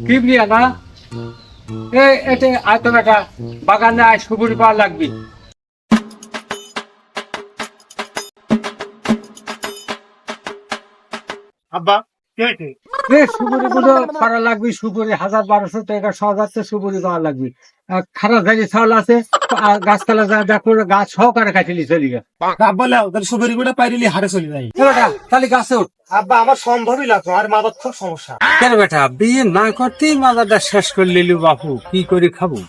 কি বিয়া না এতে আয় তো বেটা বাগানে আয় সুপুরি পাওয়া লাগবে। আব্বা কে কে সুপুরি গুলো পারা লাগবে, সুপুরি ১,০০০ টাকা ১০০০ সুপুরি পাওয়া লাগবে। খারাপ গাড়ি চাউল আছে, গাছতলা যা দেখো গাছ সহকারে কাটিলি চলি গে। আব্বা লাও তাহলে সুপারি গুলো পাইরিলি হারে চলে যাই। তাহলে গাছে উঠ। আব্বা আমার সম্ভবই লাগতো, আর মাদার খুব সমস্যা। কেন বেটা বিয়ে না করতেই মাজাটা শেষ করে নিলু বাপু, কি করে খাবো?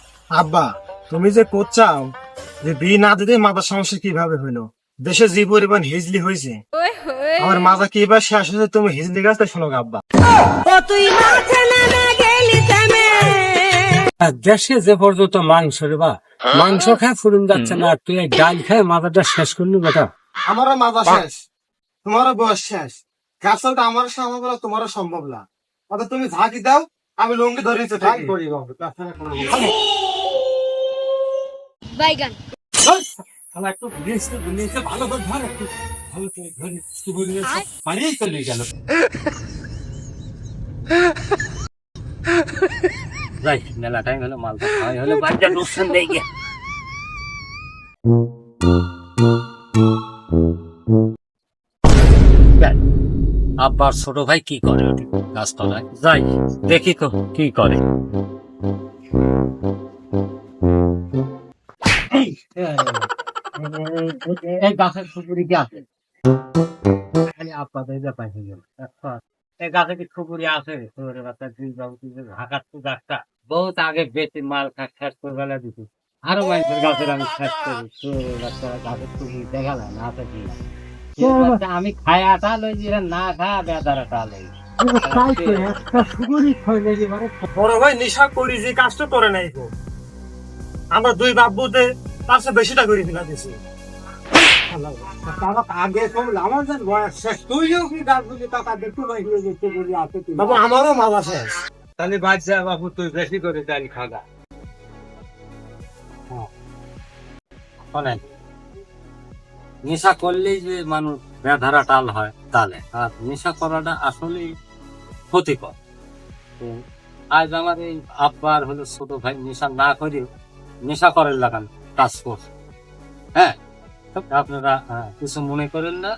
আব্বা তুমি যে করছাও যে বিয়ে না দিতে মাদার সমস্যা কিভাবে হইলো, দেশে যে পরিমাণ হিজলি হয়েছে আমার মাজা কিভাবে শেষ হয়েছে তুমি হিজলি গাছটা শোনো আব্বা। দেশে যে পর্যন্ত মাংস রে বা মাংস খায় ফুরুন যাচ্ছে না, তুই এই ডাল খায় মাজাটা শেষ করলি বেটা। আমারও মাজা শেষ, তোমারও বয়স শেষ, গাছটা আমার সম্ভব না, তোমারও সম্ভব না। অত তুমি ঝাঁকি দাও, আমি লুঙ্গি ধরে নিতে থাকি। বাইগান একটু ভালো করে ধর, একটু ভালো করে ধরে সুপুরি পালিয়ে চলে গেল। যাই মেলা টাইম হলো, মালটা খাওয়াই হলো, বাচ্চা লোকসান দেয় গে। আব্বার ছোট ভাই কি করে গাছতলায়, যাই দেখি তো কি করে। এই গাছের সুপুরি কি আছে? আপনাদের ব্যাপার হয়ে গেল। এই গাছে কি সুপুরি আছে? ঢাকার তো গাছটা বহুত আগে বেশি মাল শেষ করে বেলা দিচ্ছি, আরো মানুষের গাছের আমি শেষ করি। গাছের সুপুরি দেখা যায় না আছে কি? আমি খাই আটা লই, না খা বেদার আটা লই। বড় ভাই নেশা করি যে কাজটা করে নাই গো, আমরা দুই বাবুতে তার চেয়ে বেশিটা করে দিলা দিছি। আগে আমার বয়স শেষ, তুইও কি গাছগুলি টাকা দেখতে বাবু আমারও মাজা শেষ। তাহলে বাচ্চা বাবু তুই বেশি করে ডাল খাগা। নেশা করলেই যে মানুষ বেধারা টাল হয় তালে, আর নেশা করাটা আসলে ক্ষতিকর। আজ আমার এই আব্বার হলো ছোট ভাই নেশা না করে নেশা করেন লাগান কাজ করছে। হ্যাঁ আপনারা কিছু মনে করেন না।